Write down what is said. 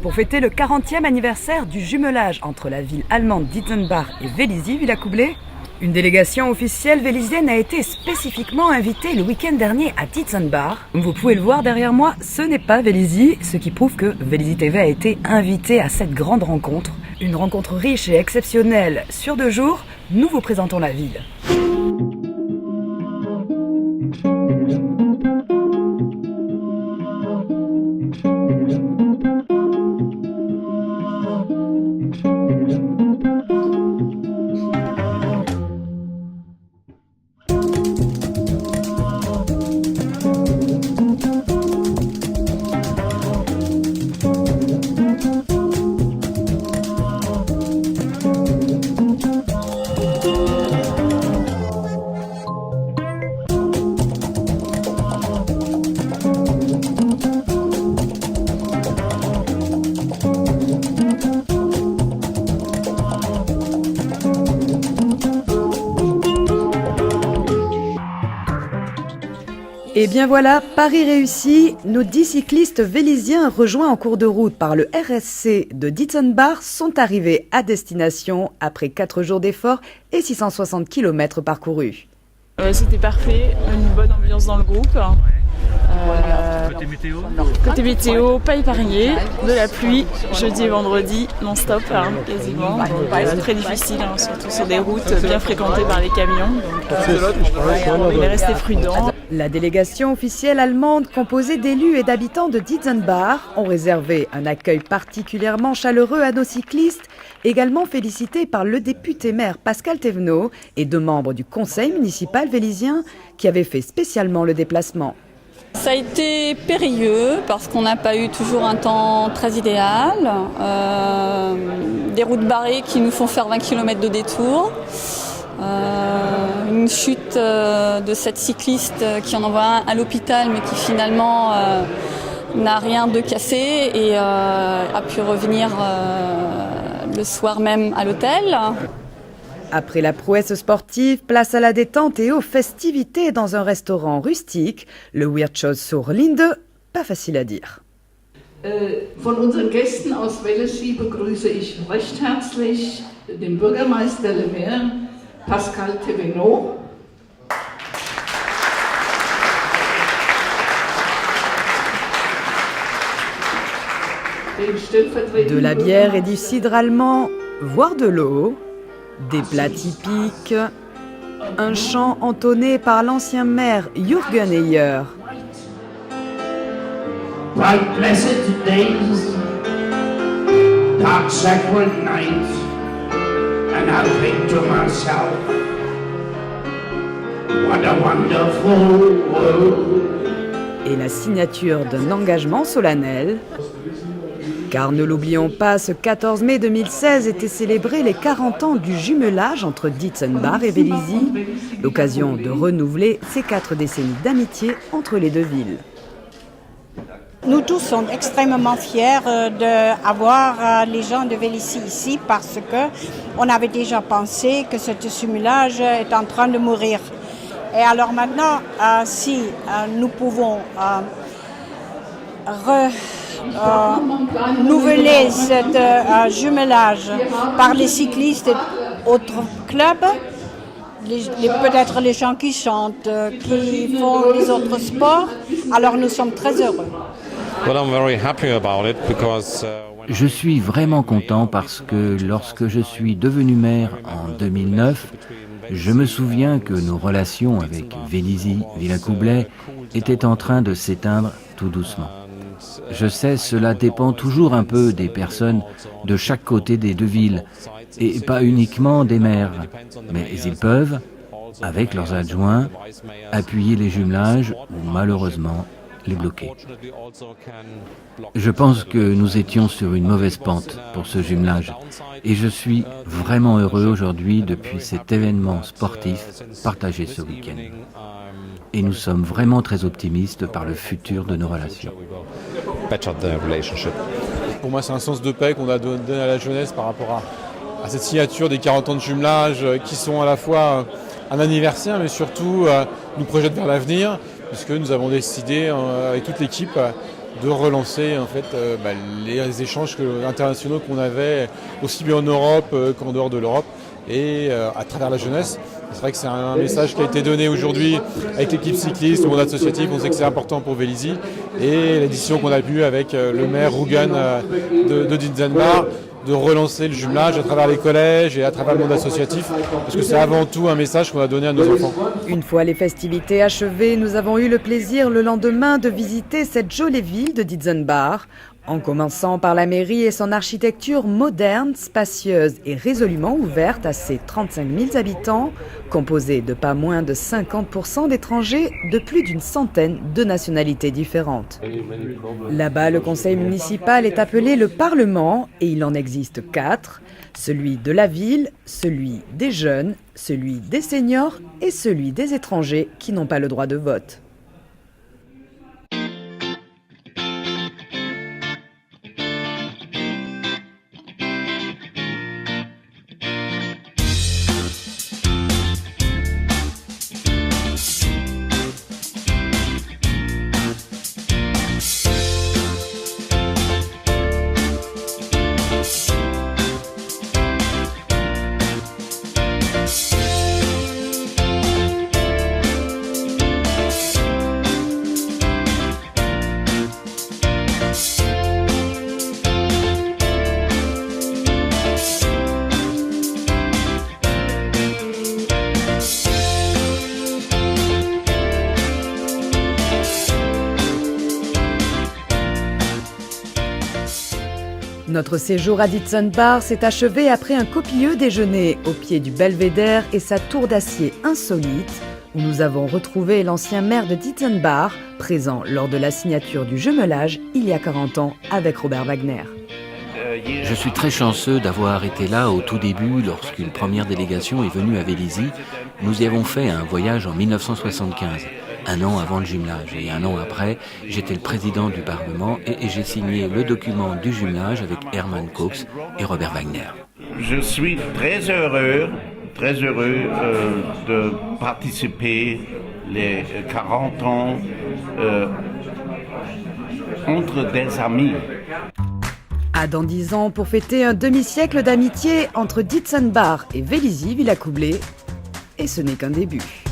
Pour fêter le 40e anniversaire du jumelage entre la ville allemande Dietzenbach et Vélizy-Villacoublay, une délégation officielle vélisienne a été spécifiquement invitée le week-end dernier à Dietzenbach. Vous pouvez le voir derrière moi, ce n'est pas Vélizy, ce qui prouve que Vélizy TV a été invité à cette grande rencontre. Une rencontre riche et exceptionnelle. Sur 2 jours, nous vous présentons la ville. Et bien voilà, Paris réussi, nos 10 cyclistes vélysiens rejoints en cours de route par le RSC de Dietzenbach sont arrivés à destination après 4 jours d'efforts et 660 km parcourus. C'était parfait, une bonne ambiance dans le groupe. Côté météo, pas épargné, de la pluie, jeudi et vendredi, non-stop, quasiment. Donc, très difficile, surtout sur des routes bien fréquentées par les camions. Donc, il est resté prudent. La délégation officielle allemande, composée d'élus et d'habitants de Dietzenbach, ont réservé un accueil particulièrement chaleureux à nos cyclistes, également félicités par le député-maire Pascal Thévenot et 2 membres du conseil municipal vélysien qui avaient fait spécialement le déplacement. Ça a été périlleux parce qu'on n'a pas eu toujours un temps très idéal, des routes barrées qui nous font faire 20 km de détour, une chute de cette cycliste qui en envoie un à l'hôpital mais qui finalement n'a rien de cassé et a pu revenir le soir même à l'hôtel. Après la prouesse sportive, place à la détente et aux festivités dans un restaurant rustique, le Wirtshaus zur Linde, pas facile à dire. Von unseren Gästen aus Vélizy begrüße ich recht herzlich den Bürgermeister Le Maire, Pascal Thévenot. De la bière et du cidre allemand, voire de l'eau. Des plats typiques, un chant entonné par l'ancien maire Jürgen Heyer. Bright blessed days, dark sacred nights, and I think to myself, what a wonderful world. Et la signature d'un engagement solennel. Car ne l'oublions pas, ce 14 mai 2016 était célébré les 40 ans du jumelage entre Dietzenbach et Vélizy, l'occasion de renouveler ces 4 décennies d'amitié entre les 2 villes. Nous tous sommes extrêmement fiers d'avoir les gens de Vélizy ici parce qu'on avait déjà pensé que ce jumelage est en train de mourir. Et alors maintenant, si nous pouvons renouveler ce jumelage par les cyclistes d'autres clubs, peut-être les gens qui chantent, qui font les autres sports, alors nous sommes très heureux. Je suis vraiment content parce que lorsque je suis devenu maire en 2009, je me souviens que nos relations avec Vélizy-Villacoublay étaient en train de s'éteindre tout doucement. Je sais, cela dépend toujours un peu des personnes de chaque côté des 2 villes, et pas uniquement des maires, mais ils peuvent, avec leurs adjoints, appuyer les jumelages ou malheureusement les bloquer. Je pense que nous étions sur une mauvaise pente pour ce jumelage, et je suis vraiment heureux aujourd'hui depuis cet événement sportif partagé ce week-end. Et nous sommes vraiment très optimistes par le futur de nos relations. Pour moi, c'est un sens de paix qu'on a donné à la jeunesse par rapport à cette signature des 40 ans de jumelage qui sont à la fois un anniversaire, mais surtout nous projettent vers l'avenir, puisque nous avons décidé avec toute l'équipe de relancer en fait, les échanges internationaux qu'on avait aussi bien en Europe qu'en dehors de l'Europe et à travers la jeunesse. C'est vrai que c'est un message qui a été donné aujourd'hui avec l'équipe cycliste, le monde associatif, on sait que c'est important pour Vélizy et l'édition qu'on a eue avec le maire Rugan de Dietzenbach, de relancer le jumelage à travers les collèges et à travers le monde associatif, parce que c'est avant tout un message qu'on a donné à nos enfants. Une fois les festivités achevées, nous avons eu le plaisir le lendemain de visiter cette jolie ville de Dietzenbach, en commençant par la mairie et son architecture moderne, spacieuse et résolument ouverte à ses 35 000 habitants, composée de pas moins de 50% d'étrangers de plus d'une centaine de nationalités différentes. Là-bas, le conseil municipal est appelé le Parlement et il en existe 4, celui de la ville, celui des jeunes, celui des seniors et celui des étrangers qui n'ont pas le droit de vote. Notre séjour à Dietzenbach s'est achevé après un copieux déjeuner au pied du belvédère et sa tour d'acier insolite, où nous avons retrouvé l'ancien maire de Dietzenbach, présent lors de la signature du jumelage il y a 40 ans avec Robert Wagner. Je suis très chanceux d'avoir été là au tout début lorsqu'une première délégation est venue à Vélizy. Nous y avons fait un voyage en 1975. Un an avant le jumelage et un an après, j'étais le président du Parlement et j'ai signé le document du jumelage avec Herman Cox et Robert Wagner. Je suis très heureux de participer les 40 ans entre des amis. À dans 10 ans pour fêter un demi-siècle d'amitié entre Dietzenbach et Vélizy-Villacoublay. Et ce n'est qu'un début.